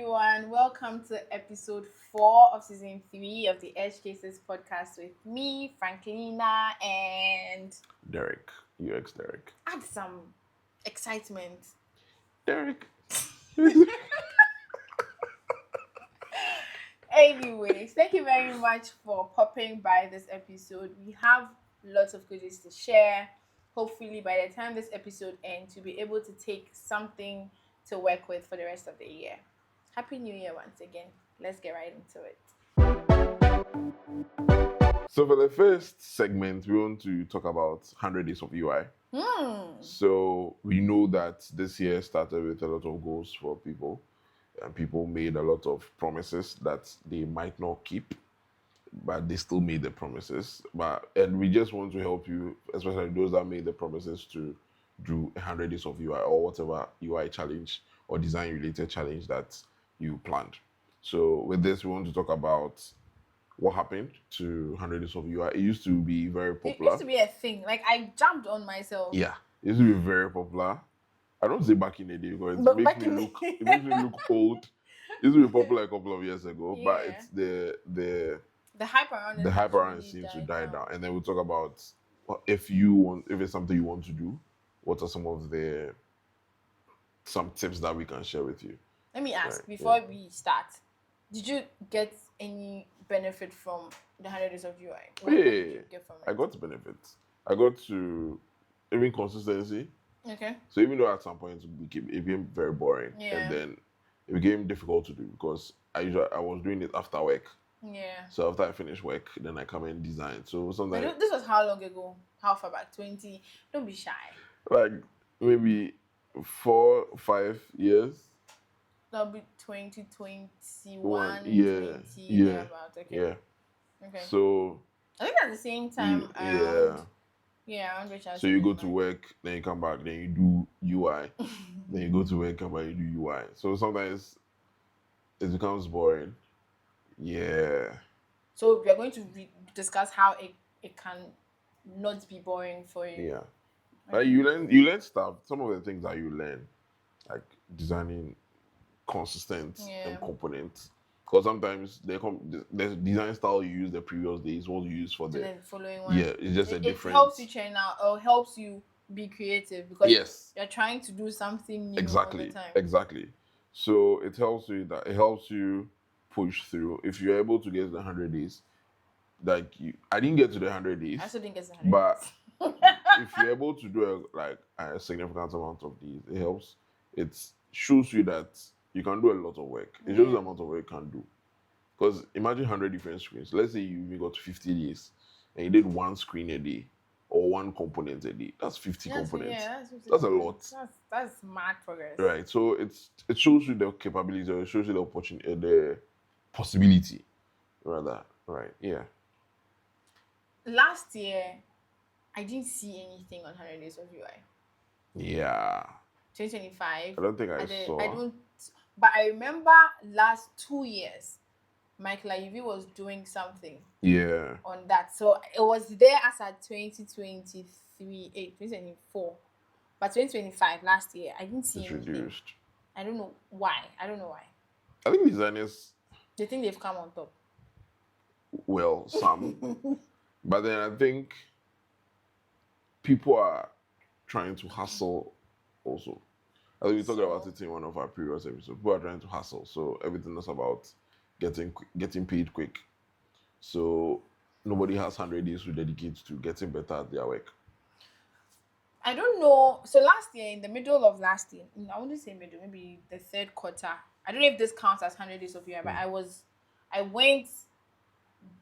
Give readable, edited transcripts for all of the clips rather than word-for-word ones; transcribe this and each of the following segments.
everyone. Welcome to episode 4 of season 3 of the Edge Cases podcast with me, Franklina, and Derrick, UX Derrick. Add some excitement. Derrick. Anyways, thank you very much for popping by this episode. We have lots of goodies to share. Hopefully, by the time this episode ends, you'll be able to take something to work with for the rest of the year. Happy New Year once again. Let's get right into it. So for the first segment, we want to talk about 100 days of UI. So we know that this year started with a lot of goals for people. And people made a lot of promises that they might not keep, but they still made the promises. And we just want to help you, especially those that made the promises, to do 100 days of UI or whatever UI challenge or design related challenge that you planned. So with this, we want to talk about what happened to 100 days of UI. It used to be very popular. It used to be a thing. Like, I jumped on myself. Yeah, it used to be very popular. I don't say back in the day because it makes me look old. It used to be popular a couple of years ago, but it's the hype around seems to die down. And then we'll talk about if it's something you want to do, what are some tips that we can share with you. Let me ask before we start. Did you get any benefit from the 100 days of UI? What did you get from it? I got benefits. I got to even consistency. Okay. So even though at some point it became very boring, and then it became difficult to do because I was doing it after work. Yeah. So after I finish work, then I come and design. So sometimes this was how long ago? How far back? 20? Don't be shy. Like maybe 4-5 years. That'll be 2021. Yeah. Okay. Yeah. Okay. So I think at the same time. Around which so you go to work, then you come back, then you do UI. Then you go to work, come back, you do UI. So sometimes it becomes boring. Yeah. So we are going to discuss how it can not be boring for you. Yeah. Like you learn stuff. Some of the things that you learn, like designing consistent components. Because sometimes the design style you use the previous day is what you use for the following one. Yeah, it's just a different. It helps you train out or helps you be creative because you're trying to do something new all the time. Exactly. So it helps you push through. If you're able to get to the 100 days, I didn't get to the 100 days. I also didn't get to the 100 but if you're able to do a significant amount of these, it helps. It shows you that you can do a lot of work. It shows the amount of work you can do. Because imagine 100 different screens. Let's say you got 50 days and you did one screen a day or one component a day. That's 50 components. Yeah, that's a lot. That's mad progress. Right. So it shows you the capability, or it shows you the opportunity, the possibility, rather. Right. Yeah. Last year, I didn't see anything on 100 days of UI. Yeah. 2025. I don't think I saw. But I remember last 2 years, Michael UV was doing something. Yeah. On that. So it was there as at 2024. But 2025, last year, I didn't see anything. Reduced. I don't know why. I think designers... They think they've come on top. Well, some. But then I think people are trying to hustle also. I think we talked about it in one of our previous episodes. People are trying to hustle. So everything is about getting paid quick. So nobody has 100 days to dedicate to getting better at their work. I don't know. So last year, in the middle of last year, I wouldn't say middle, maybe the third quarter. I don't know if this counts as 100 days of UI, but I went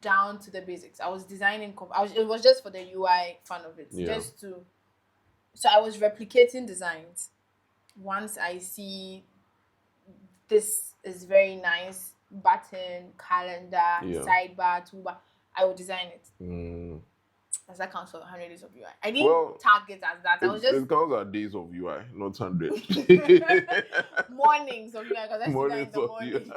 down to the basics. I was designing. It was just for the UI fun of it. So I was replicating designs. Once I see this is very nice, button, calendar, sidebar, toolbar, I will design it. Does that count for 100 days of UI? I didn't target as that. It counts as days of UI, not 100. Mornings of UI, because that's in the morning.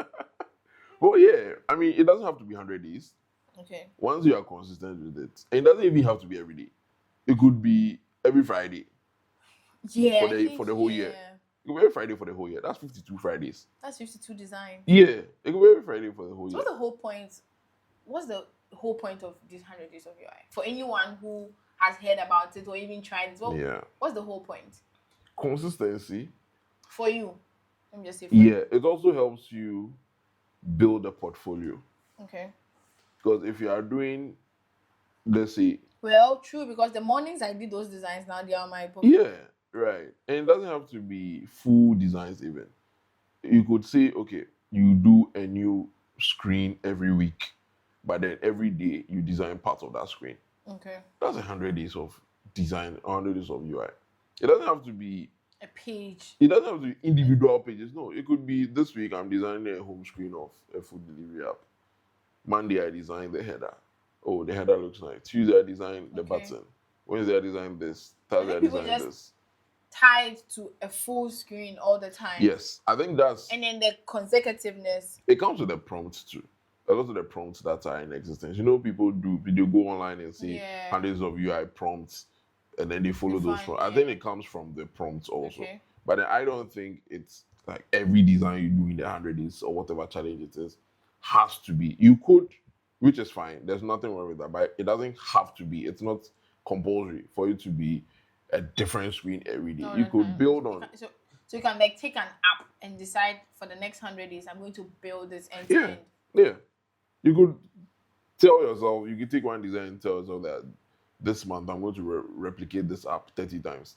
Well, yeah. I mean, it doesn't have to be 100 days. Okay. Once you are consistent with it, and it doesn't even have to be every day. It could be every Friday. Yeah. For the whole year. It could be every Friday for the whole year. That's 52 Fridays. That's 52 designs. Yeah, it could be every Friday for the whole So year. what's the whole point? What's the whole point of these 100 days of UI? For anyone who has heard about it or even tried it, what's the whole point? Consistency. For you. Let me just say it also helps you build a portfolio. Okay. Because if you are doing, let's say... Well, true, because the mornings I did those designs, now they are my portfolio. Yeah, right. And it doesn't have to be full designs even. You could say, okay, you do a new screen every week, but then every day you design part of that screen. Okay. That's 100 days of design, 100 days of UI. It doesn't have to be a page. It doesn't have to be individual pages. No, it could be this week I'm designing a home screen of a food delivery app. Monday I designed the header. Oh, the header looks nice. Tuesday I designed the button. Wednesday I designed this. Thursday I designed this. Tied to a full screen all the time. Yes, I think that's... And then the consecutiveness. It comes with the prompts too. A lot of the prompts that are in existence. You know, people go online and say hundreds of UI prompts, and then they follow those prompts. I think it comes from the prompts also. Okay. But then I don't think it's like every design you do in the 100 days or whatever challenge it is has to be. You could, which is fine. There's nothing wrong with that. But it doesn't have to be. It's not compulsory for you to be a different screen every day. No, you could build on... So you can like take an app and decide for the next 100 days, I'm going to build this end to end. Yeah. You could tell yourself, you could take one design and tell yourself that this month I'm going to replicate this app 30 times.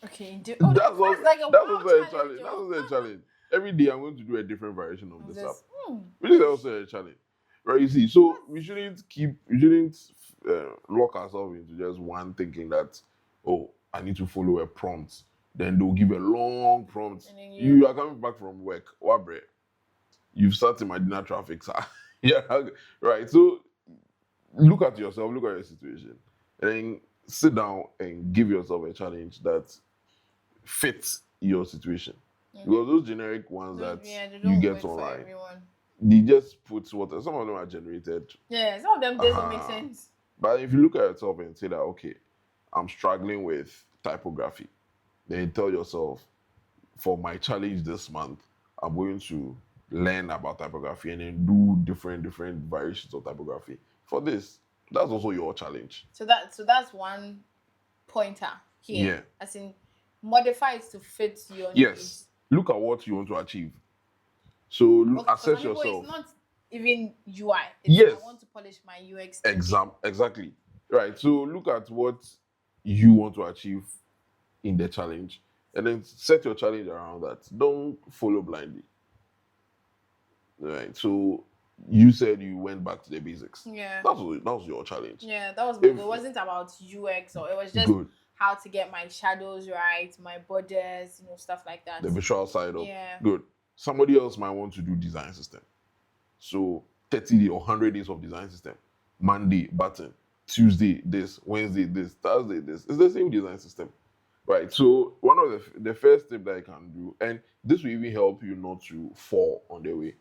Okay. That's also a challenge. That's also a challenge. Every day I'm going to do a different variation of this app. Which is also a challenge. Right, you see, so we shouldn't lock ourselves into just one thinking that, oh, I need to follow a prompt. Then they'll give a long prompt. You are coming back from work. Wabre. You've sat in my dinner traffic, sir. Yeah, right. So look at yourself, look at your situation, and then sit down and give yourself a challenge that fits your situation. Mm-hmm. Because those generic ones you get online, they just put what some of them are generated. Yeah, some of them doesn't make sense. But if you look at yourself and say that, okay, I'm struggling with typography, then you tell yourself, for my challenge this month, I'm going to learn about typography and then do different variations of typography. For this, that's also your challenge. So that's one pointer here. Yeah. As in, modify it to fit your needs. Look at what you want to achieve. So assess yourself. It's not even UI. I want to polish my UX. Exactly. Right. So look at what you want to achieve in the challenge, and then set your challenge around that. Don't follow blindly. Right. So you said you went back to the basics. Yeah. That was your challenge. Yeah, that was good. It wasn't about UX, or it was just how to get my shadows right, my borders, stuff like that. The visual side of good. Somebody else might want to do design system. So 30 days or 100 days of design system. Monday, button. Tuesday, this. Wednesday, this. Thursday, this. It's the same design system. Right. So one of the first step that I can do, and this will even help you not to fall on the way.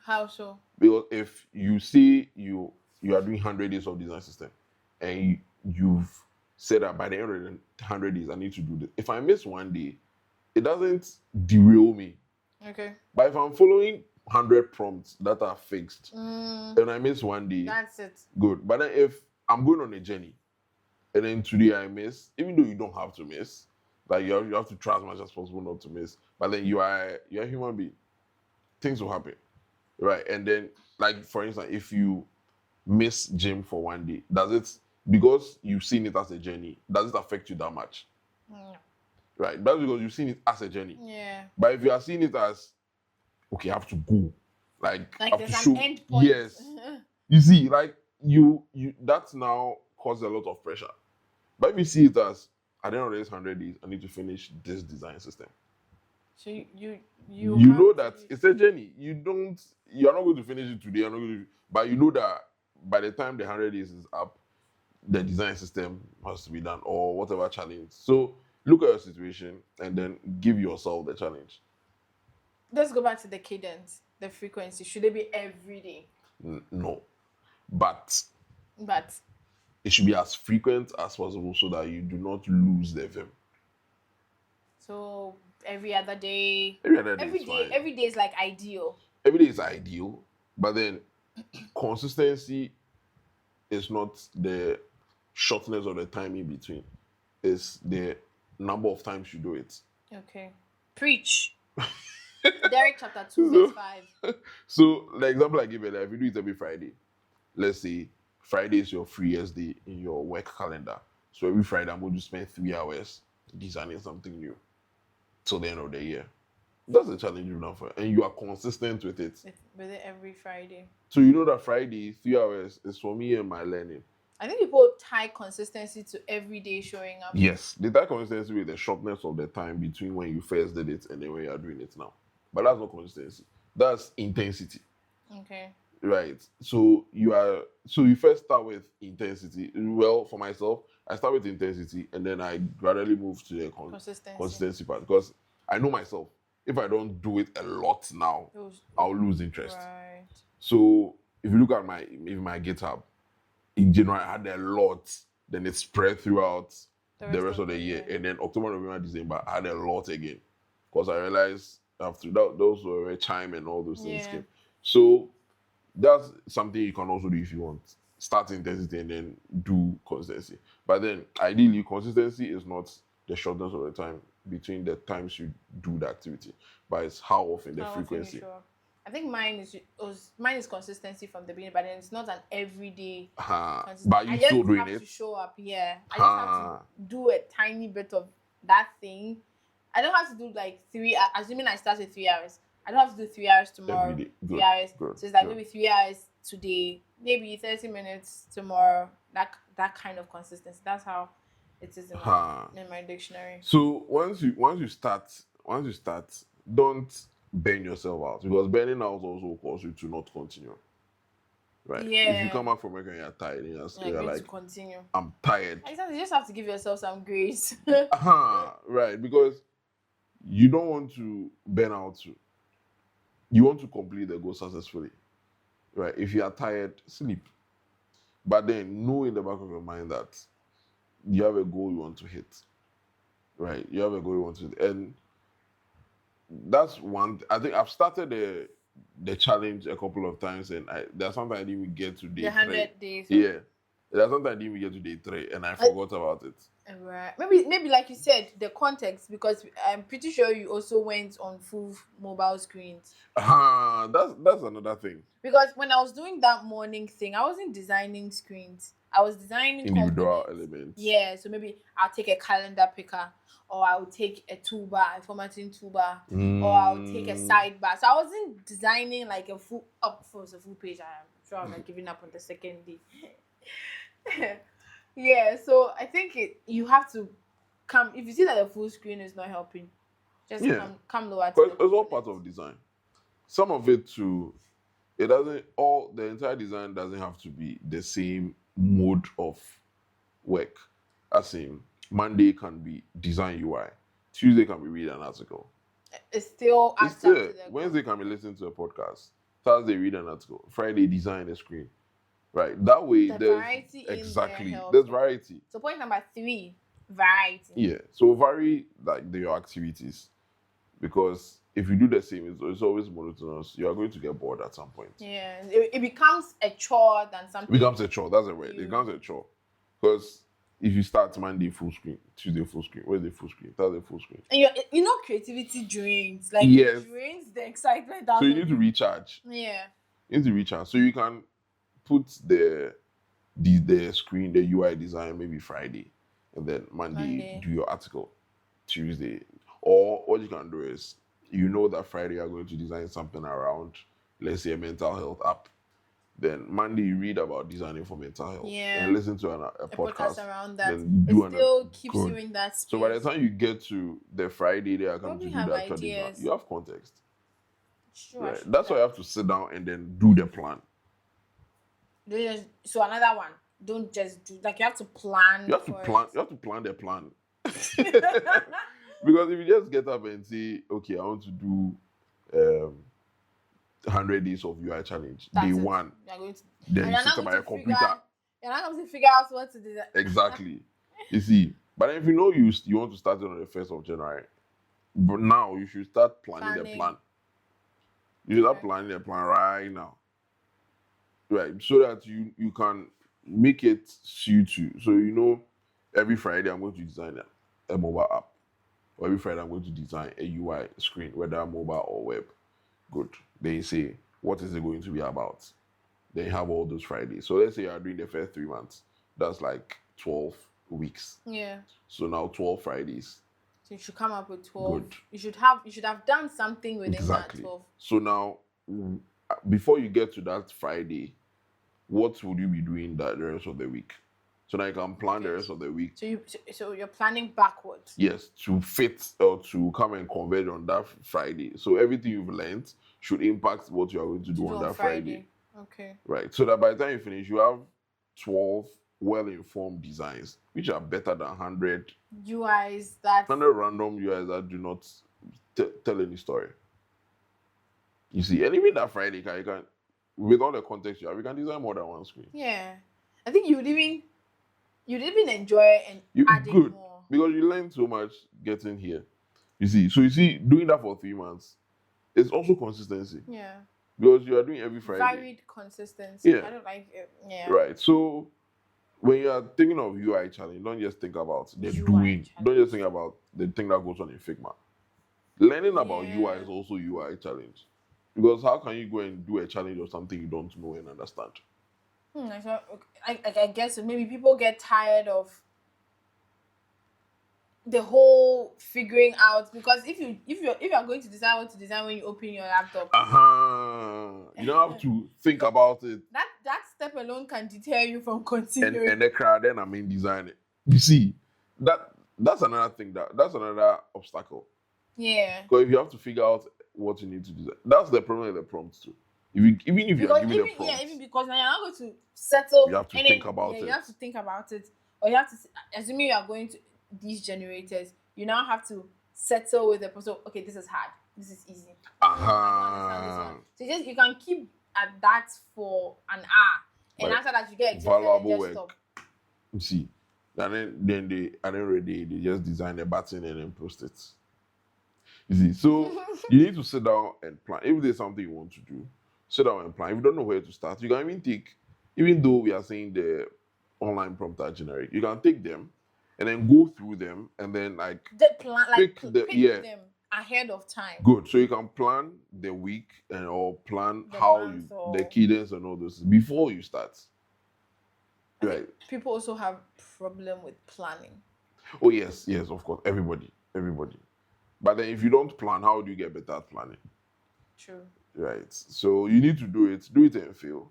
How so? Because if you say you are doing 100 days of design system, and you've said that by the end of the 100 days I need to do this. If I miss one day, it doesn't derail me. Okay. But if I'm following 100 prompts that are fixed, and I miss one day, that's it. Good. But then if I'm going on a journey, and then today I miss, even though you don't have to miss, like you have to try as much as possible not to miss. But then you're a human being. Things will happen. Right. And then, like, for instance, if you miss gym for one day, because you've seen it as a journey, does it affect you that much? No. Right. That's because you've seen it as a journey. Yeah. But if you are seeing it as, okay, I have to go. Like I have there's to show. An end point. Yes. You see, like, you that's now causes a lot of pressure. But if you see it as, at the end of this 100 days, I need to finish this design system. So you know that it's a journey. You're not going to finish it today. But you know that by the time the 100 days is up, the design system has to be done or whatever challenge. So look at your situation and then give yourself the challenge. Let's go back to the cadence, the frequency. Should it be every day? No, but it should be as frequent as possible so that you do not lose the vim. So every other day. Every other day is fine. Every day is like ideal. Every day is ideal, but then consistency is not the shortness of the time in between. It's the number of times you do it. Okay. Preach. Derrick chapter 2, verse 5. So the example I give you, if you do it every Friday, let's say Friday is your freest day in your work calendar. So every Friday I'm going to spend 3 hours designing something new till the end of the year. That's the challenge you've done for, and you are consistent with it. With it every Friday. So you know that Friday, 3 hours is for me and my learning. I think people tie consistency to every day showing up. Yes, they tie consistency with the shortness of the time between when you first did it and then when you are doing it now. But that's not consistency. That's intensity. Okay. Right. So you first start with intensity. Well, for myself, I start with intensity and then I gradually move to the consistency part because I know myself. If I don't do it a lot now, I'll lose interest. Right. So if you look at my GitHub, in January I had a lot, then it spread throughout the rest of the year. And then October, November, December, I had a lot again. Because I realized after that, those were a chime and all those things came. So that's something you can also do if you want. Start intensity and then do consistency. But then ideally, consistency is not the shortness of the time between the times you do the activity, but it's how often, the frequency. I think mine is consistency from the beginning, but then it's not an everyday. But you still doing it. I just have to show up. Yeah, I just have to do a tiny bit of that thing. I don't have to do like 3. Assuming I start with 3 hours, I don't have to do 3 hours tomorrow. 3 hours. So it's like maybe 3 hours today, maybe 30 minutes tomorrow. That kind of consistency. That's how it is in my dictionary. So once you start, don't burn yourself out, because burning out also causes you to not continue. Right? Yeah. If you come back from work and you're tired, and you're like, to continue. I'm tired. You just have to give yourself some grace. Right, because you don't want to burn out too. You want to complete the goal successfully. Right? If you are tired, sleep. But then know in the back of your mind that you have a goal you want to hit. Right? You have a goal you want to hit. And that's one. I think I've started the challenge a couple of times, and there's something I didn't even get to day 3. 100 days. Yeah. There's something I didn't even get to day 3, and I forgot about it. Right. Maybe like you said, the context, because I'm pretty sure you also went on full mobile screens. That's another thing. Because when I was doing that morning thing, I wasn't designing screens. I was designing individual elements. Yeah, so maybe I'll take a calendar picker, or I'll take a toolbar, a formatting toolbar, or I'll take a sidebar. So I wasn't designing like a full page. I'm sure I'm not giving up on the second day. Yeah, so I think you have to come, if you see that the full screen is not helping, just come lower. But it's all part of design. Some of it too, the entire design doesn't have to be the same mode of work. As in, Monday can be design UI, Tuesday can be read an article. It's still Wednesday can be listening to a podcast, Thursday read an article, Friday design a screen. Right. That way there's variety. Exactly. There's variety. So point number 3, variety. Yeah. So vary like your activities. Because if you do the same, it's always monotonous. You are going to get bored at some point. Yeah. It becomes a chore than something. It becomes a chore. That's the word. It becomes a chore. Because if you start Monday full screen, Tuesday full screen, Wednesday full screen, Thursday full screen. And creativity drains. Like it drains the excitement out. So you need to recharge. Yeah. You need to recharge. So you can put the screen, the UI design maybe Friday, and then Monday do your article, Tuesday. Or what you can do is, that Friday you're going to design something around, let's say, a mental health app. Then Monday you read about designing for mental health, and listen to a podcast around that. Then keeps you in that space. So by the time you get to the Friday they are going to do that actual design, you have context. Sure. Right? That's why you have to sit down and then do the plan. So another one, don't just do, like, you have to plan. You have to plan the plan. Because if you just get up and say, okay, I want to do 100 days of UI challenge, day 1, then you sit by your computer. You're not going to figure out what to do. Exactly. You see, but if you want to start it on the 1st of January, But now you should start planning the Planning. plan. You should start Okay. planning the plan right now. Right. So that you can make it suit you. So every Friday I'm going to design a mobile app. Or every Friday I'm going to design a UI screen, whether mobile or web. Good. Then you say, what is it going to be about? Then you have all those Fridays. So let's say you are doing the first 3 months. That's like 12 weeks. Yeah. So now 12 Fridays. So you should come up with 12. Good. You should have done something within Exactly. that 12. So now, before you get to that Friday, what would you be doing the rest of the week? So now you can plan the rest of the week. So you're planning backwards. Yes, to fit or to come and converge on that Friday. So everything you've learned should impact what you are going to do on that Friday. Okay. Right. So that by the time you finish, you have 12 well-informed designs, which are better than 100 UIs that 100 random UIs that do not tell any story. You see, and even that Friday, you can, with all the context you have, you can design more than one screen. Yeah. I think you'd even enjoy and adding more. Because you learn so much getting here. You see, doing that for 3 months, it's also consistency. Yeah. Because you are doing every Friday. Varied consistency. Yeah. I don't like it. Yeah. Right. So when you are thinking of UI challenge, don't just think about the UI doing. challenge. Don't just think about the thing that goes on in Figma. Learning about UI is also UI challenge. Because how can you go and do a challenge of something you don't know and understand? I guess maybe people get tired of the whole figuring out, because if you are going to decide what to design when you open your laptop, you don't have to think about it. That step alone can deter you from continuing. And the crowd then design it. You see, that's another thing that's another obstacle. Yeah. Because if you have to figure out what you need to design, that's the problem with the prompts too. Even if you are given a prompt, even because now you're not going to settle. You have to think about it. You have to think about it, or you have to, assuming you are going to these generators, you now have to settle with the person. Okay, this is hard. This is easy. So you can keep at that for an hour, and after that you get valuable work. Stop. You see, and then they already they just design a button and then post it. You see, so you need to sit down and plan. If there's something you want to do, sit down and plan. If you don't know where to start, you can even though we are saying the online prompts are generic, you can take them and then go through them and then pick them ahead of time. Good. So you can plan the week or plan the cadence and all those before you start. Right. People also have problem with planning. Oh yes, of course. Everybody. But then if you don't plan, how do you get better at planning? True. Right. So you need to do it and fail.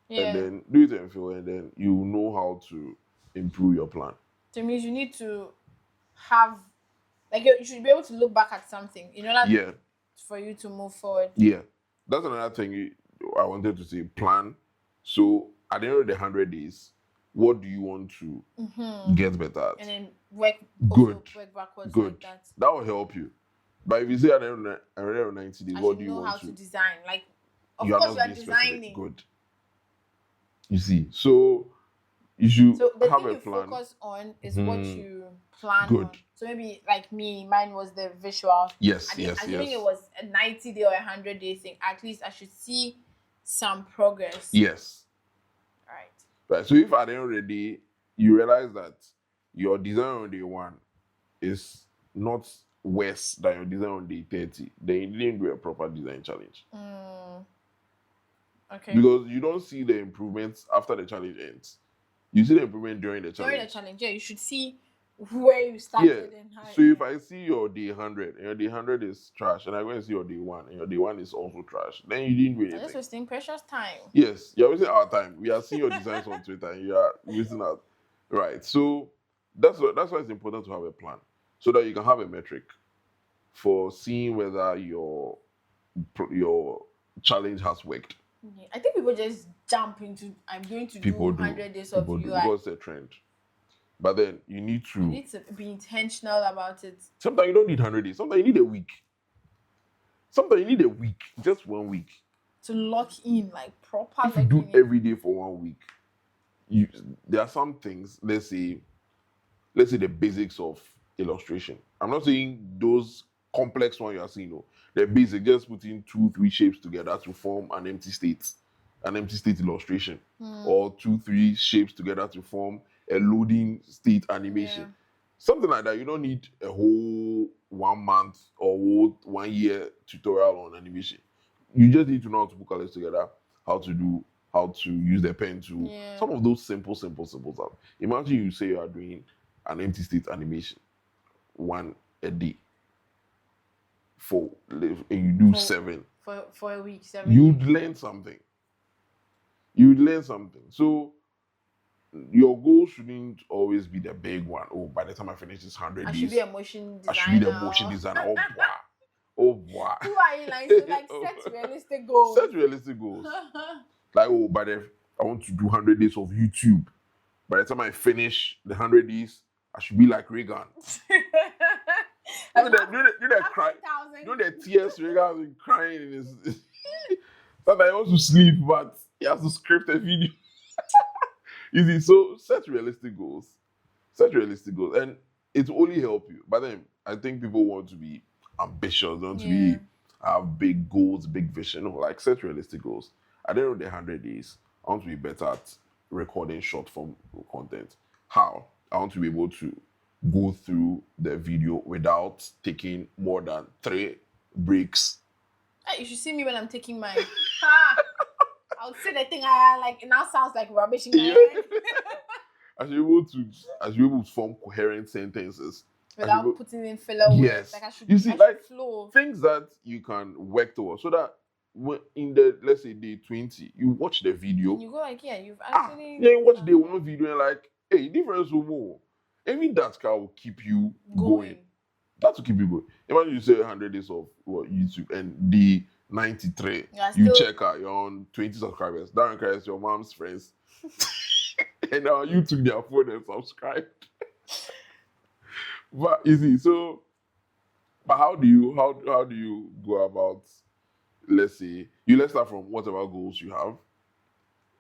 Yeah. And then do it and fail, and then you know how to improve your plan. So it means you need to have, you should be able to look back at something in order for you to move forward. Yeah. That's another thing I wanted to say. Plan. So at the end of the 100 days, what do you want to get better at? And then work backwards. Good. Like that. That will help you. But if you say at the end of 90 days, what do you want to? know how to design. Of course, you are designing. Good. You see, so you should have a plan. So the thing you focus on is what you plan on. So maybe like me, mine was the visual. Yes. I think it was a 90-day or 100-day thing. At least I should see some progress. Yes. Right. So if at the end of the day you realize that your design on day 1 is not worse than your design on day 30, then you didn't do a proper design challenge. Okay. Because you don't see the improvements after the challenge ends. You see the improvement during the challenge. During the challenge, you should see where you started and how. So if I see your day 100 and your day 100 is trash, and I go and see your day 1 and your day 1 is also trash, then you didn't do anything. You're just wasting precious time. Yes, you're wasting our time. We are seeing your designs on Twitter and you are wasting out. Right. So that's why it's important to have a plan, so that you can have a metric for seeing whether your challenge has worked. Yeah. I think people just jump into I'm going to do 100 days of UI. Because it's a trend. But then you need to be intentional about it. Sometimes you don't need 100 days. Sometimes you need a week. Sometimes you need a week, just 1 week. To lock in, proper. If you do every day for 1 week, there are some things, let's say the basics of illustration. I'm not saying those complex one you are seeing. The basic, just putting 2-3 shapes together to form an empty state illustration, or 2-3 shapes together to form a loading state animation. Yeah. Something like that. You don't need a whole 1 month or whole 1 year tutorial on animation. You just need to know how to put colors together, how to use the pen to some of those simple stuff. Imagine you say you are doing an empty state animation, one a day, and you do 7 for a week. 7 you'd learn something. So your goal shouldn't always be the big one. Oh, by the time I finish this 100 I days, should be a motion designer. I should be the motion designer. Oh boy. Who are you like? So like set realistic goals. Set realistic goals. Like, oh, I want to do 100 days of YouTube. By the time I finish the 100 days, I should be like Reagan. You know the tears Reagan is crying in his. Sometimes he wants to sleep, but he has to script a video. You see, so set realistic goals, and it will only help you. But then I think people want to be ambitious, want to have big goals, big vision. Like, set realistic goals. At the end of the 100 days, I want to be better at recording short form content. How? I want to be able to go through the video without taking more than 3 breaks. You should see me when I'm taking my. I would say the thing it now sounds like rubbish in my head. I should be able to form coherent sentences without putting in filler words. Yes. Like I should, you see, flow. Things that you can work towards, so that in the, let's say, day 20, you watch the video. You go like, you've actually. You watch day 1 video and like, hey, difference will more. Even that will keep you going. That will keep you going. Imagine you say 100 days of YouTube, and the 93, you check out, you're on 20 subscribers. That requires your mom's friends. And now you took their phone and subscribed. But you see, but how do you go about, let's say, let's start from whatever goals you have.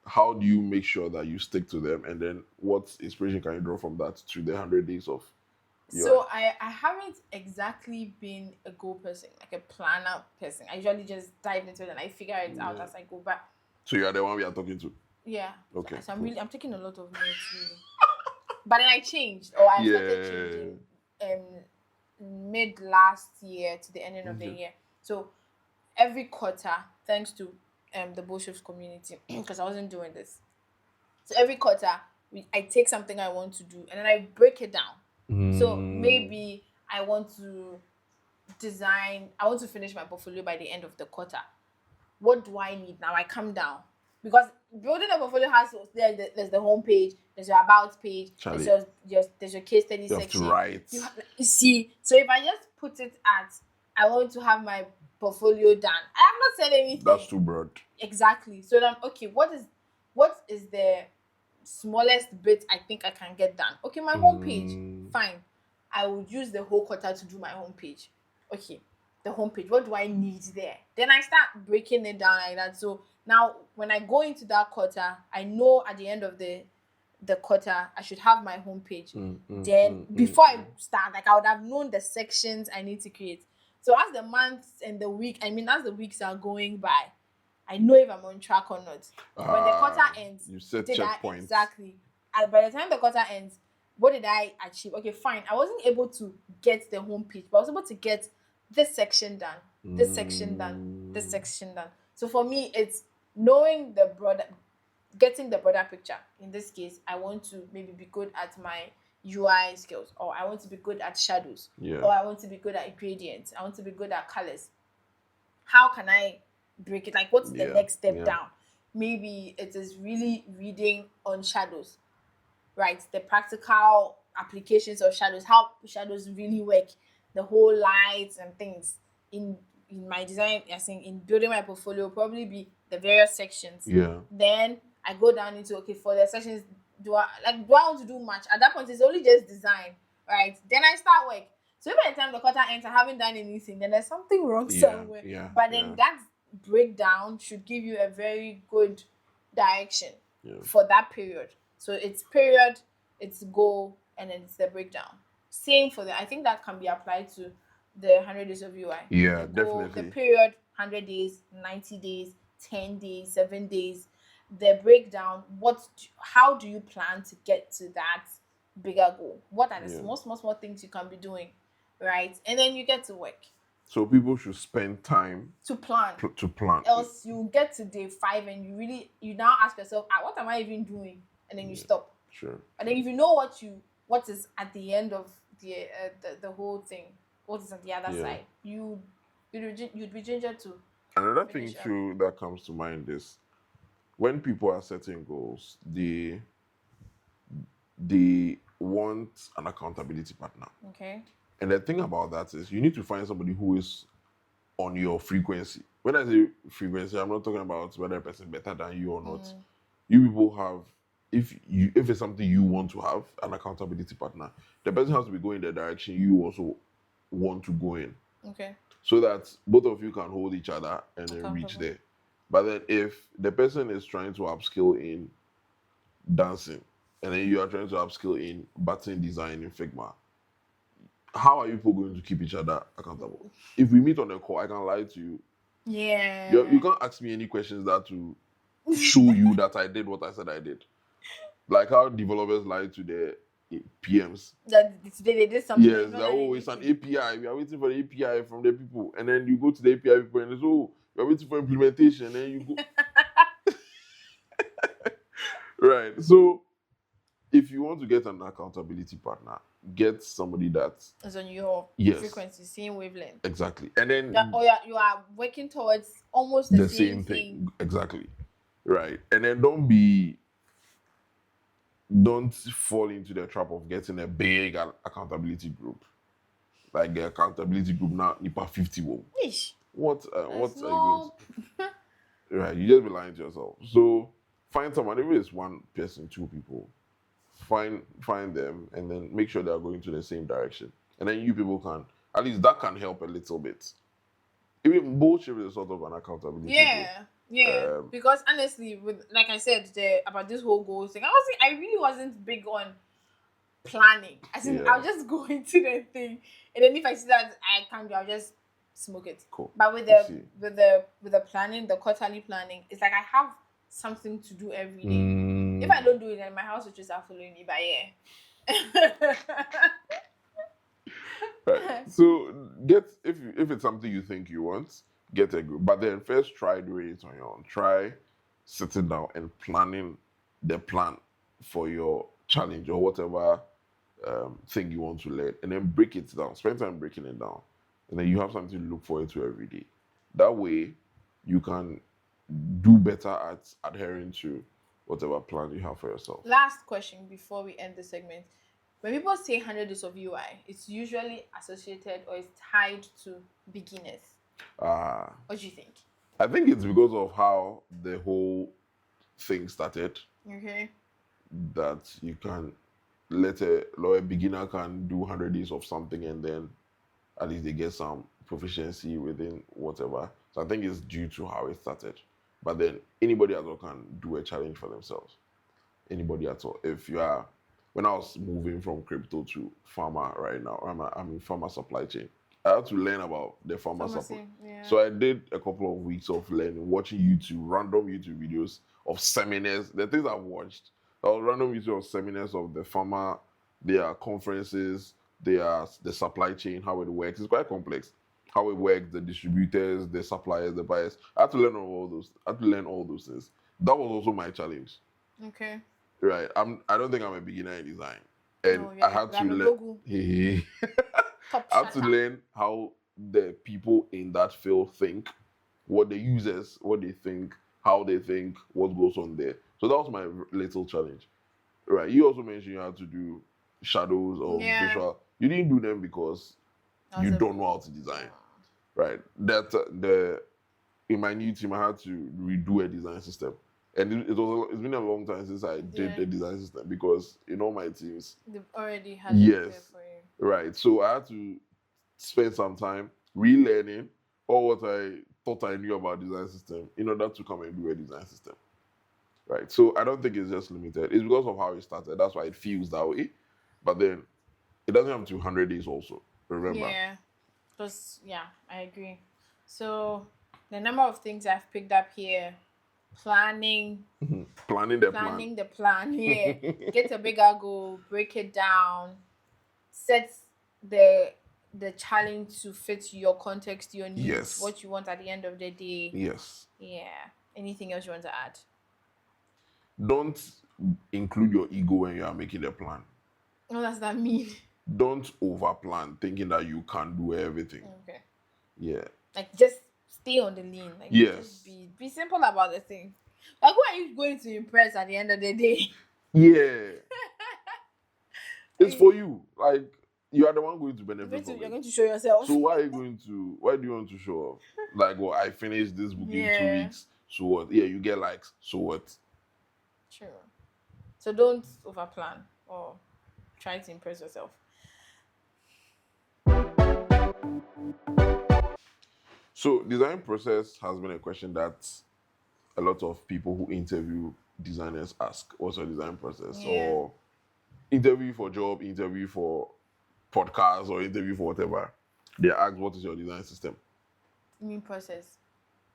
How do you make sure that you stick to them, and then what inspiration can you draw from that to the 100 days of? So I haven't exactly been a goal person, like a planner person. I usually just dive into it and I figure it out as I go back. So you are the one we are talking to? Yeah. Okay. So I'm taking a lot of notes really. But then I changed, or I started changing mid last year to the ending of the year. So every quarter, thanks to the Bullshifts community, because I wasn't doing this. So every quarter, I take something I want to do and then I break it down. So maybe I want to finish my portfolio by the end of the quarter. What do I need now? I come down, because building a portfolio there's the home page, there's your about page, there's your case study section. You have to write. You see, so if I just put it at, I want to have my portfolio done, I have not said anything. That's too broad. Exactly. So then, okay, what is the smallest bit I think I can get done? Okay, my homepage. Fine. I would use the whole quarter to do my homepage. Okay, the homepage. What do I need there? Then I start breaking it down like that. So now when I go into that quarter, I know at the end of the quarter I should have my homepage. Then before I start, like I would have known the sections I need to create. So as the months and as the weeks are going by, I know if I'm on track or not. When the quarter ends, you set checkpoints. Exactly. And by the time the quarter ends, what did I achieve? Okay, fine. I wasn't able to get the homepage, but I was able to get this section done, this section done, this section done. So for me, it's knowing getting the broader picture. In this case, I want to maybe be good at my UI skills, or I want to be good at shadows, or I want to be good at gradients, I want to be good at colors. How can I break it? Like, what's the next step down? Maybe it is really reading on shadows, right? The practical applications of shadows, how shadows really work, the whole lights and things. In my design, I think in building my portfolio, probably be the various sections. Then I go down into, okay, for the sections, do I want to do much? At that point, it's only just design, right? Then I start work. So by the time the quarter ends, I haven't done anything, then there's something wrong somewhere. But then that breakdown should give you a very good direction for that period. So it's period, it's goal, and then it's the breakdown. Same for I think that can be applied to the 100 days of UI. Yeah, The goal, the definitely. period, 100 days, 90 days, 10 days, 7 days, the breakdown. How do you plan to get to that bigger goal? What are the Yeah. small things you can be doing, right? And then you get to work So people should spend time to plan. to plan. Else you get to day 5 and you now ask yourself, what am I even doing? And then you stop. Sure. And then if you know what is at the end of the whole thing, what is on the other side, you'd be ginger to Another thing finish up. too that comes to mind is when people are setting goals, they want an accountability partner. Okay. And the thing about that is you need to find somebody who is on your frequency. When I say frequency, I'm not talking about whether a person better than you or not. You people have, if it's something you want to have, an accountability partner, the person has to be going the direction you also want to go in. Okay. So that both of you can hold each other and then reach there. But then if the person is trying to upskill in dancing and then you are trying to upskill in button design in Figma, how are you people going to keep each other accountable? If we meet on a call, I can lie to you. Yeah. You can't ask me any questions that to show you that I did what I said I did. Like how developers lie to their PMs. That today they did something. Yes, that it's an API. We are waiting for the API from the people, and then you go to the API people and it's we are waiting for implementation, and then you go. Right. So, if you want to get an accountability partner, get somebody that is on your frequency, same wavelength. Exactly, and then you are working towards almost the same thing. Exactly. Right, and then don't fall into the trap of getting a big accountability group. Like the accountability group now, Nipa 50 won't. What are you going to? Right, you just be lying to yourself. So find someone, if it's one person, 2 people, find them and then make sure they are going to the same direction. And then you people can, at least that can help a little bit. Even bullshit is sort of an accountability group. Yeah, because honestly, like I said about this whole goal thing, I really wasn't big on planning. I'll just go into the thing, and then if I see that I can't do, I'll just smoke it. Cool. But with the planning, the quarterly planning, it's like I have something to do every day. If I don't do it, then my house will just start following me. But yeah. Right. So if it's something you think you want, get a group. But then first try doing it on your own. Try sitting down and planning the plan for your challenge or whatever thing you want to learn, and then break it down. Spend time breaking it down, and then you have something to look forward to every day. That way, you can do better at adhering to whatever plan you have for yourself. Last question before we end the segment. When people say 100 days of UI, it's usually associated or it's tied to beginners. What do you think? I think it's because of how the whole thing started. Okay. That you can let a beginner can do 100 days of something and then at least they get some proficiency within whatever. So I think it's due to how it started. But then anybody at all can do a challenge for themselves. Anybody at all. When I was moving from crypto to pharma right now, I'm in pharma supply chain. I had to learn about the pharma supply. Yeah. So I did a couple of weeks of learning, watching random YouTube videos of seminars. The things I've watched, random videos of seminars of the pharma, their conferences, the supply chain, how it works. It's quite complex. How it works, the distributors, the suppliers, the buyers. I had to learn all those. I had to learn all those things. That was also my challenge. Okay. Right. I don't think I'm a beginner in design. And I had to learn. I had to learn how the people in that field think, what the users, what they think, how they think, what goes on there. So that was my little challenge. Right. You also mentioned you had to do shadows or visual. You didn't do them because you don't know how to design. Right. That in my new team, I had to redo a design system. And it's been a long time since I did the design system because in all my teams they've already had it there for you. Right. So I had to spend some time relearning all what I thought I knew about design system in order to come and do a design system. Right. So I don't think it's just limited. It's because of how it started. That's why it feels that way. But then it doesn't have to 100 days also. Remember. Yeah. Because, yeah, I agree. So, the number of things I've picked up here: planning, Planning the plan. planning the plan. Yeah, get a bigger goal, break it down, set the the challenge to fit your context, your needs, Yes. what you want at the end of the day. Yes. Yeah. Anything else you want to add? Don't include your ego when you are making the plan. What does that mean? Don't over plan thinking that you can do everything. Okay. Yeah. Like, just stay on the lane. Like, Yes. just be simple about the thing. Like, who are you going to impress at the end of the day? Yeah. It's for you. Like, you are the one going to benefit from You're it. going to show yourself. So why do you want to show off? Like, well, I finished this book in 2 weeks. So what? Yeah, you get likes. So what? True. So don't overplan or try to impress yourself. So design process has been a question that a lot of people who interview designers ask. What's your design process? Yeah. Or interview for job, interview for podcast, or interview for whatever. They ask, what is your design system? You mean process?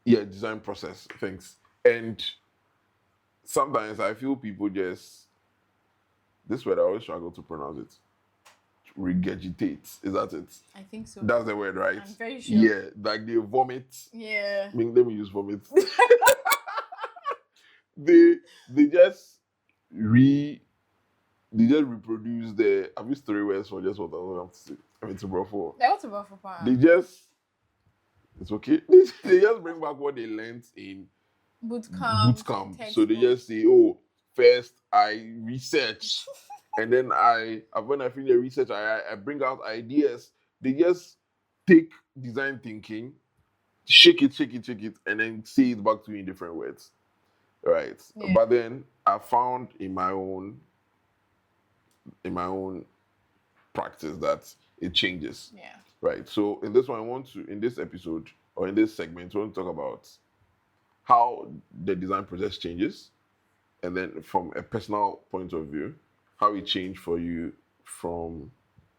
Yeah, design process. Thanks. And sometimes I feel people just, this word I always struggle to pronounce it. Regurgitate. Is that it? I think so. That's the word, right? I'm very sure. Yeah, like they vomit. Yeah. I mean, let me use vomit. they just reproduce the, have you 3 words for just what I have to say? I mean, it's about 4. That was about 4 pounds. They just, it's okay. They just bring back what they learned in boot camp. So they just say, oh, first I research, and then when I finish the research, I bring out ideas. They just take design thinking, shake it, and then say it back to you in different words. Right. Yeah. But then I found in my own practice that it changes. Yeah. Right. So in this episode or in this segment, I want to talk about how the design process changes, and then from a personal point of view, how it changed for you from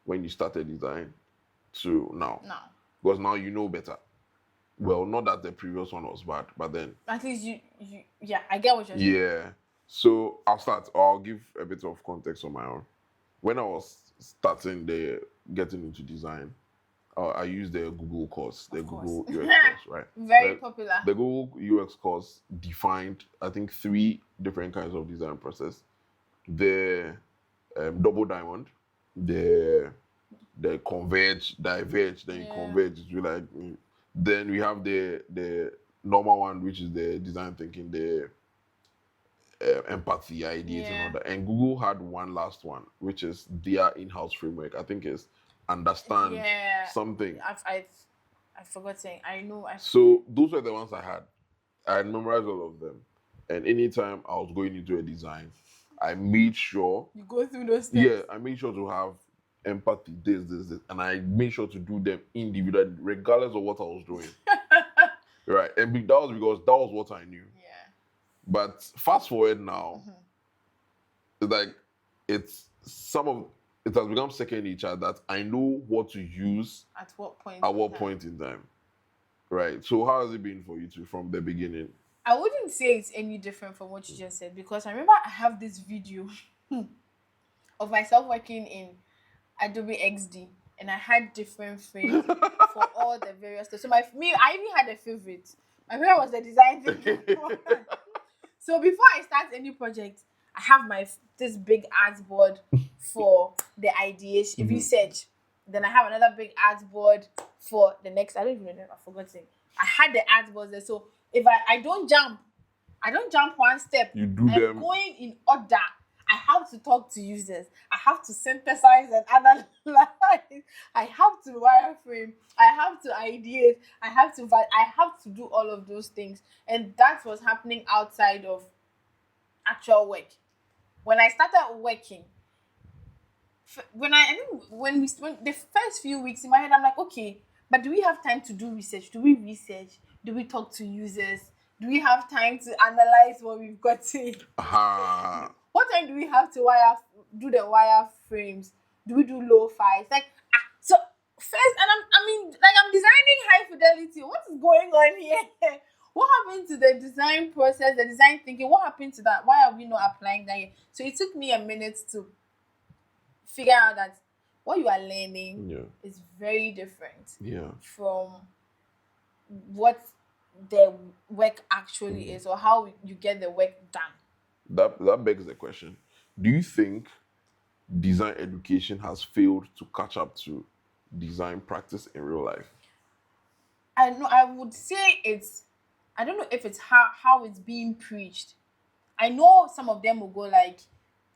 when you started design to now. Because now you know better. Well, not that the previous one was bad, but then at least you I get what you're saying. Yeah. So I'll give a bit of context on my own. When I was getting into design, I used the Google course, Google UX course, right? Very popular. The Google UX course defined, I think, 3 different kinds of design process. The double diamond, the converge, diverge, then converge. Then we have the normal one, which is the design thinking, the empathy, ideas, and all that. And Google had one last one, which is their in-house framework. I think is understand something. I forgot saying. I know. So those were the ones I had. I had memorized all of them. And anytime I was going into a design, I made sure you go through those steps. Yeah, I made sure to have empathy, this, and I made sure to do them individually, regardless of what I was doing. Right, and that was because that was what I knew. Yeah. But fast forward now, it's like it has become second nature that I know what to use at what point in time. Right. So how has it been for you two from the beginning? I wouldn't say it's any different from what you just said, because I remember I have this video of myself working in Adobe XD, and I had different frames for all the various stuff. So I even had a favorite. My favorite was the design thing. So before I start any project, I have this big artboard for the ideation, research. Then I have another big artboard for the next. I don't even know. I forgot it. I had the artboards there, so if I don't jump one step. You do them. I'm going in order. I have to talk to users. I have to synthesize and analyze. I have to wireframe. I have to ideate. I have to do all of those things. And that was happening outside of actual work. When I started working, when the first few weeks in my head, I'm like, okay, but do we have time to do research? Do we research? Do we talk to users? Do we have time to analyze what we've got in? What time do we have to do the wire frames? Do we do lo-fi? It's like, so first, and I'm designing high fidelity. What is going on here? What happened to the design process, the design thinking? What happened to that? Why are we not applying that here? So it took me a minute to figure out that what you are learning Yeah. is very different Yeah. from what the work actually is, or how you get the work done. That begs the question. Do you think design education has failed to catch up to design practice in real life? I would say it's, I don't know if it's how it's being preached. I know some of them will go like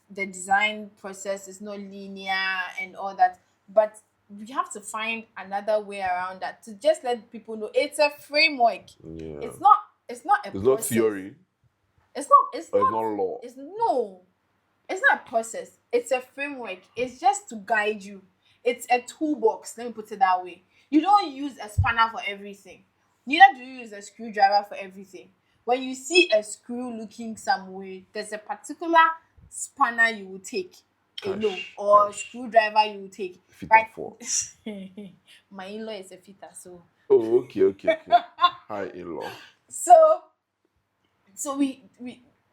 the design process is not linear and all that, but we have to find another way around that to just let people know it's a framework. Yeah. It's not a It's not process. theory. It's not it's Or it's not not law. it's no. It's not a process. It's a framework. It's just to guide you. It's a toolbox. Let me put it that way. You don't use a spanner for everything. Neither do you use a screwdriver for everything. When you see a screw looking some way, there's a particular spanner you will take, or screwdriver you will take. Fit Right? for. My in-law is a fitter, so Oh, okay. Hi, in-law. So we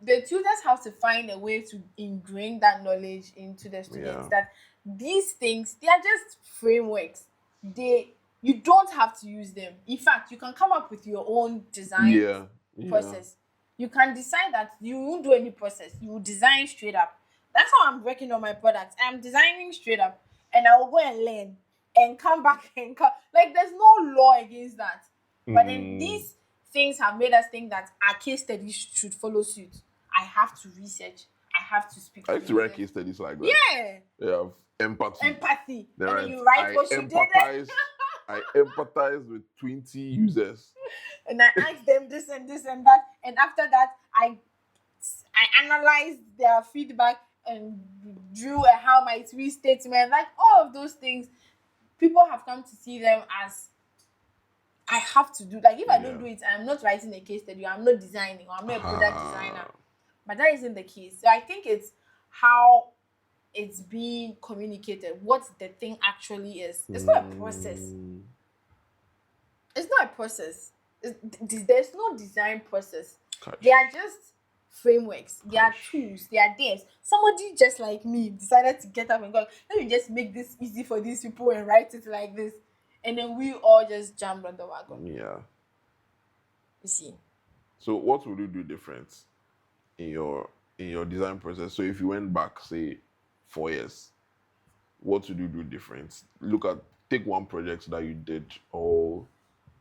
the tutors have to find a way to ingrain that knowledge into the students, Yeah. that these things, they are just frameworks. You don't have to use them. In fact, you can come up with your own design Yeah. process. You can decide that you won't do any process. You will design straight up. That's how I'm working on my products. I'm designing straight up, and I will go and learn and come back and come. Like, there's no law against that. But then these things have made us think that our case studies should follow suit. I have to research. I have to speak. I to used to the write students. case studies like that. Yeah, Yeah, empathy. empathy. Then And then you write what you did. I empathize with 20 users. And I asked them this and this and that. And after that, I analyzed their feedback and drew a how my three statement. Like, all of those things, people have come to see them as, I have to do. Like, if I don't do it, I'm not writing a case study, I'm not designing, or I'm not a product designer. But that isn't the case. So I think it's how it's being communicated, what the thing actually is. It's not a process. It's not a process. There's no design process. They are just frameworks. They are tools. They are theirs. Somebody just like me decided to get up and go, let me just make this easy for these people and write it like this. And then we all just jumped on the wagon. Yeah. You see. So what would you do different in your design process? So if you went back, say, 4 years, what would you do different? Take one project that you did all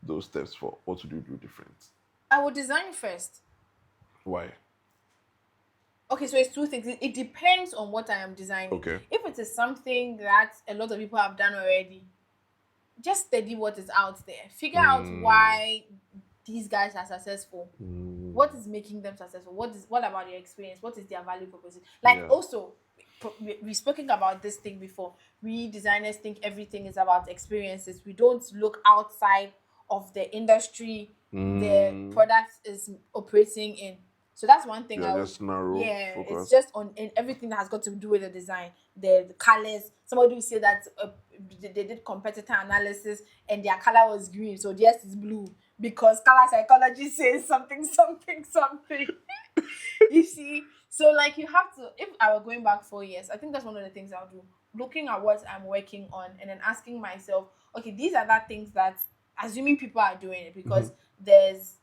those steps for. What would you do different? I would design first. Why? Okay, so it's two things. It depends on what I am designing. Okay. If it is something that a lot of people have done already, just study what is out there. Figure out why these guys are successful. What is making them successful? What about their experience? What is their value proposition? Also, we've spoken about this thing before. We designers think everything is about experiences. We don't look outside of the industry the product is operating in. So that's one thing. Just narrow focus. It's just on in everything that has got to do with the design, the colors. Somebody will say that they did competitor analysis and their color was green, so theirs is blue because color psychology says something. You see, so like you have to. If I were going back 4 years, I think that's one of the things I'll do. Looking at what I'm working on and then asking myself, okay, these are that things that, assuming people are doing it, because there's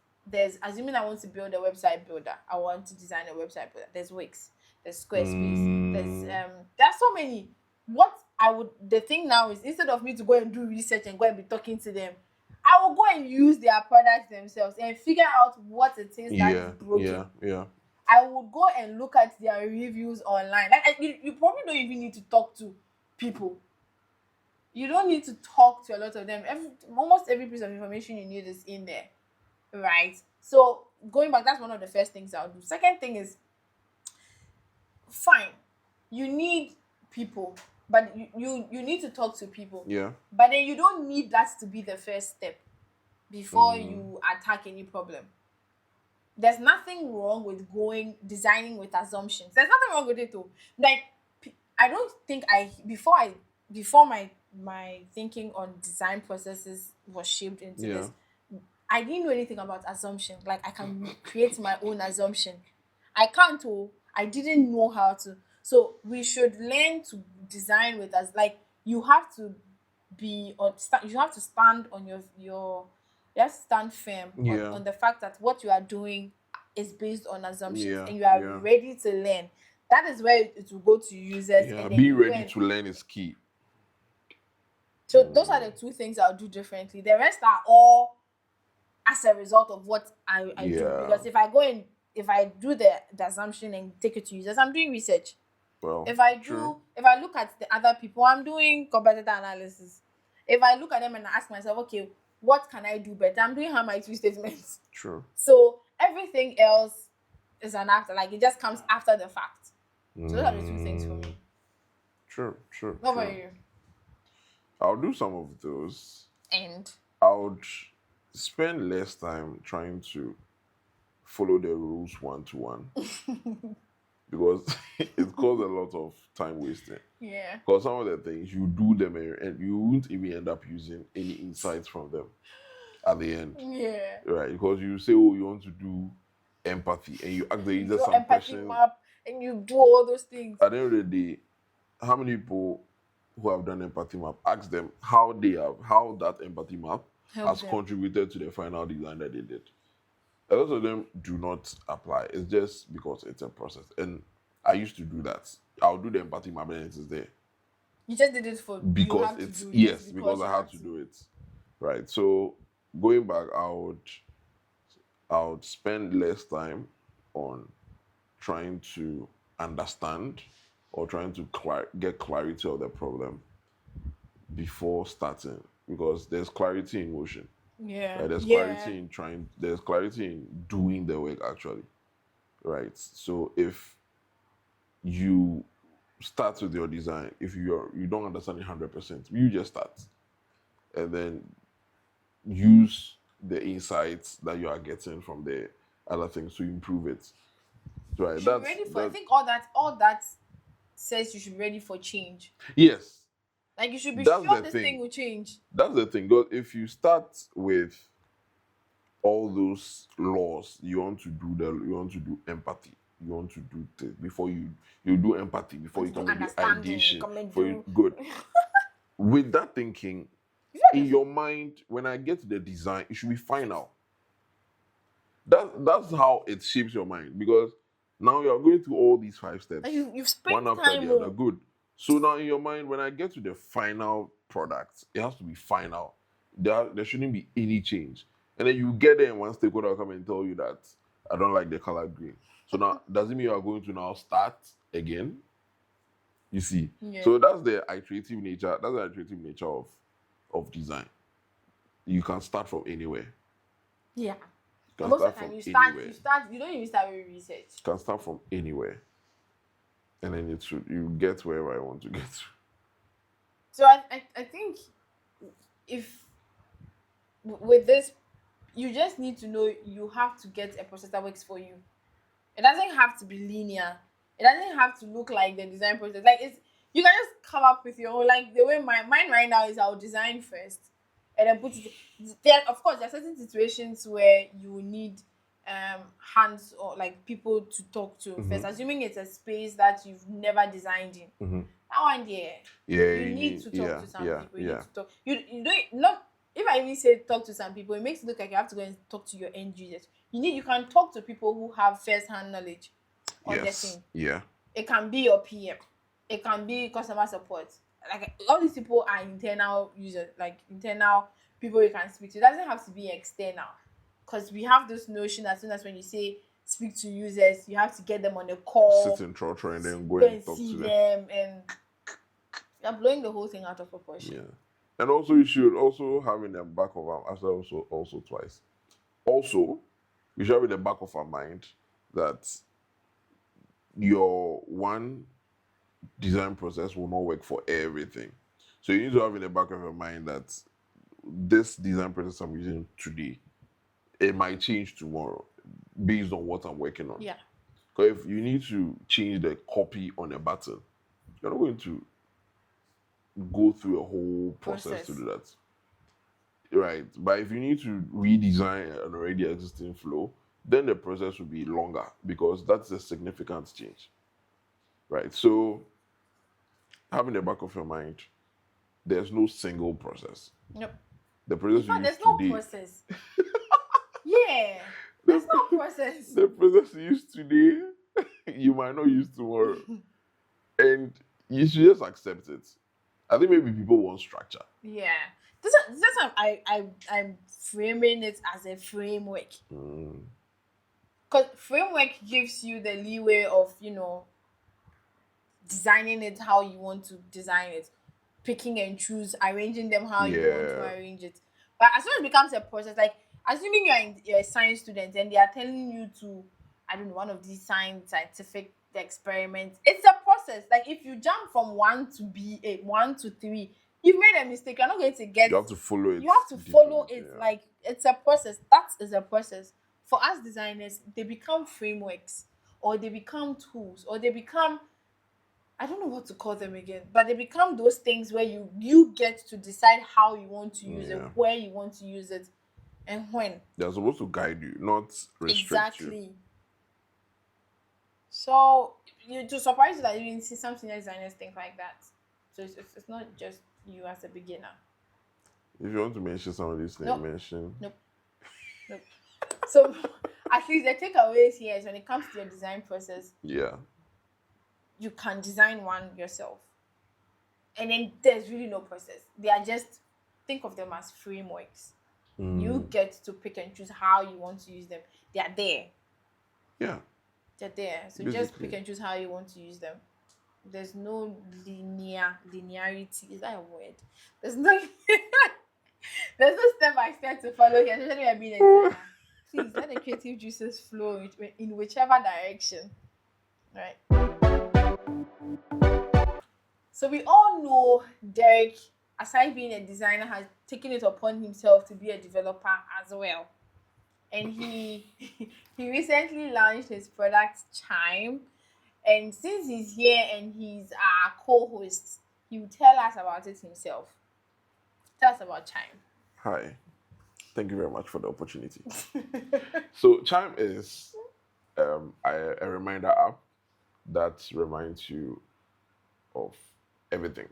assuming I want to build a website builder, I want to design a website builder. There's Wix, there's Squarespace, there's so many. The thing now is, instead of me to go and do research and go and be talking to them, I will go and use their products themselves and figure out what it is that is broken. Yeah. I would go and look at their reviews online. Like, you probably don't even need to talk to people. You don't need to talk to a lot of them. Almost every piece of information you need is in there, right? So going back, that's one of the first things I'll do. Second thing is, fine, you need people, but you need to talk to people. Yeah. But then you don't need that to be the first step before you attack any problem. There's nothing wrong with designing with assumptions. There's nothing wrong with it though. Like, I don't think before my my thinking on design processes was shaped into Yeah. this. I didn't know anything about assumption. Like I can create my own assumption. I can't. Oh, I didn't know how to. So we should learn to design with us. Like you have to be on. You have to stand on your. You have to stand firm Yeah. on the fact that what you are doing is based on assumptions, Yeah. and you are Yeah. ready to learn. That is where it will go to users, Yeah. and then Being you go ready and. to learn is key. So those are the two things I'll do differently. The rest are all as a result of what I do. Yeah. Because if I go and if I do the assumption and take it to users, I'm doing research. Well, true. If I look at the other people, I'm doing competitor analysis. If I look at them and ask myself, okay, what can I do better? I'm doing how my two statements. True. So everything else is an after, like it just comes after the fact. So those are the two things for me. True. True. What true. about you? I'll do some of those. And I would spend less time trying to follow the rules one to one because it causes a lot of time wasting. yeah. Because some of the things you do them and you won't even end up using any insights from them at the end, Yeah. right? Because you say, "Oh, you want to do empathy," and you ask the You user do some empathy questions. map and you do all those things. At the end of the day, how many people who have done empathy map ask them how that empathy map Help has them. contributed to the final design that they did? A lot of them do not apply. It's just because it's a process. And I used to do that. I'll do the empathy map and it is there. You just did it for you Because have to it's do it yes, because you I had have to do it. Right. So going back, I would spend less time on trying to understand or trying to get clarity of the problem before starting, because there's clarity in motion. Yeah. Right? There's Yeah. clarity in there's clarity in doing the work actually. Right. So if you start with your design, if you don't understand it 100%, you just start and then use the insights that you are getting from the other things to improve it. Right. You should be ready for I think all that says you should be ready for change. Yes. Like you should be That's sure the this thing. thing will change. That's the thing. Because if you start with all those laws, you want to do empathy. You want to do this before you do empathy before you Want to come do with the understanding, ideation. come and Before do- good. With that thinking, Yeah. in your mind, when I get to the design, it should be final. That's how it shapes your mind, because now you're going through all these 5 steps, Like you've spent one after time the other. on. Good. So now in your mind, when I get to the final product, it has to be final. There shouldn't be any change. And then you get there and one stakeholder will come and tell you that I don't like the color green. So now does it mean you are going to now start again? You see? Yeah. So that's the iterative nature. That's the iterative nature of design. You can start from anywhere. Yeah. You can Most of start the time from you anywhere. you don't even start with research. You can start from anywhere. And then you get wherever I want to get to. So I think if with this you just need to know you have to get a process that works for you. It doesn't have to be linear. It doesn't have to look like the design process. Like it's you can just come up with your own. Like the way mine right now is I'll design first and then put it. There of course there are certain situations where you need hands or like people to talk to first. Assuming it's a space that you've never designed in. Mm-hmm. That one there. Yeah, You need to talk to some people. You yeah. need to talk. You don't not. If I even say talk to some people, it makes it look like you have to go and talk to your end users. You can talk to people who have first hand knowledge on the thing. Yeah. It can be your PM. It can be customer support. Like all these people are internal users, like internal people you can speak to. It doesn't have to be external. Because we have this notion as soon as when you say speak to users, you have to get them on a call. Sit in Trotro and then go go and talk see to them. them and you're blowing the whole thing out of proportion. Yeah. And also you should also have in the back of our also twice. Also, you should have in the back of our mind that your one design process will not work for everything. So you need to have in the back of your mind that this design process I'm using today, it might change tomorrow based on what I'm working on. Yeah. Because if you need to change the copy on a button, you're not going to go through a whole process to do that. Right. But if you need to redesign an already existing flow, then the process will be longer because that's a significant change. Right. So having the back of your mind, there's no single process. Nope. The In process you fact, use there's no today, process. Yeah. There's no process. the process you use today, you might not use tomorrow. And you should just accept it. I think maybe people want structure. Yeah. This time I'm framing it as a framework. Because framework gives you the leeway of, designing it how you want to design it, picking and choose, arranging them how you want to Yeah. arrange it. But as soon as it becomes a process, like assuming you're a science student and they are telling you to, I don't know, one of these scientific experiments, it's a process. Like if you jump from one to one to three, you've made a mistake. You're not going to get. You have to follow it. You have to deeply, follow it. yeah. Like it's a process. That is a process. For us designers, they become frameworks, or they become tools, or they become, I don't know what to call them again, but they become those things where you get to decide how you want to use it, Yeah. where you want to use it, and when. They're supposed to guide you, not restrict you. Exactly. So you to surprise you that you didn't see some senior designers think like that. So it's not just you as a beginner. If you want to mention some of these things, Nope. mention. Nope. So at least the takeaways here is when it comes to your design process, Yeah. you can design one yourself. And then there's really no process. They are just, think of them as frameworks. You get to pick and choose how you want to use them. They are there. Yeah. They're there. So Basically. just pick and choose how you want to use them. There's no linearity. Is that a word? There's no there's no step by step to follow here, especially when you're being a designer. Please let the creative juices flow in whichever direction. Right. So we all know Derrick, aside being a designer, has taken it upon himself to be a developer as well. And he he recently launched his product Chime. And since he's here and he's our co-host, he will tell us about it himself. Tell us about Chime. Hi. Thank you very much for the opportunity. So Chime is a reminder app that reminds you of everything.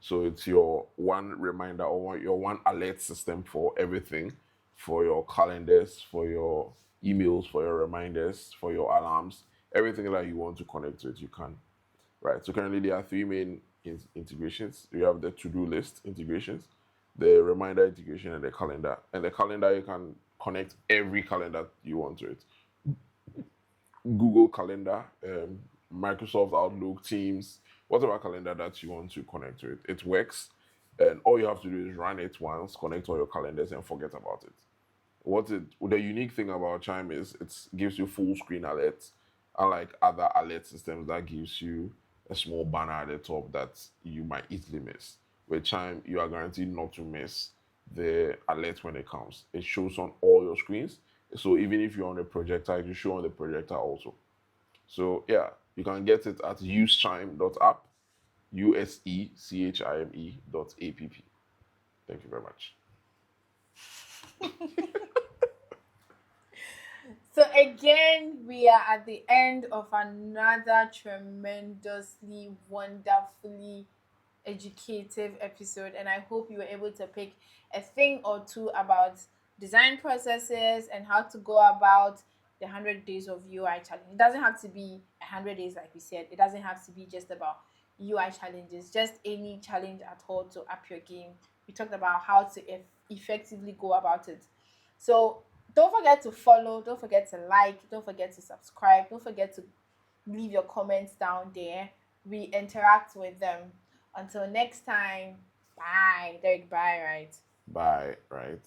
So it's your one reminder or your one alert system for everything, for your calendars, for your emails, for your reminders, for your alarms, everything that you want to connect with, you can. Right. So currently there are three main integrations. You have the to-do list integrations, the reminder integration, and the calendar. And the calendar, you can connect every calendar you want to it. Google Calendar, Microsoft Outlook, Teams, whatever calendar that you want to connect to it. It works, and all you have to do is run it once, connect all your calendars, and forget about it. The unique thing about Chime is it gives you full screen alerts, unlike other alert systems that gives you a small banner at the top that you might easily miss. With Chime, you are guaranteed not to miss the alert when it comes. It shows on all your screens. So even if you're on a projector, it will show on the projector also. So yeah, you can get it at usechime.app, usechime.app. Thank you very much. So again, we are at the end of another tremendously, wonderfully educative episode, and I hope you were able to pick a thing or two about design processes and how to go about the 100 days of UI challenge. It doesn't have to be 100 days, like we said. It doesn't have to be just about UI challenges, just any challenge at all to up your game. We talked about how to effectively go about it. So don't forget to follow, don't forget to like, don't forget to subscribe, don't forget to leave your comments down there. We interact with them. Until next time, bye. Derrick, bye, right? Bye, right?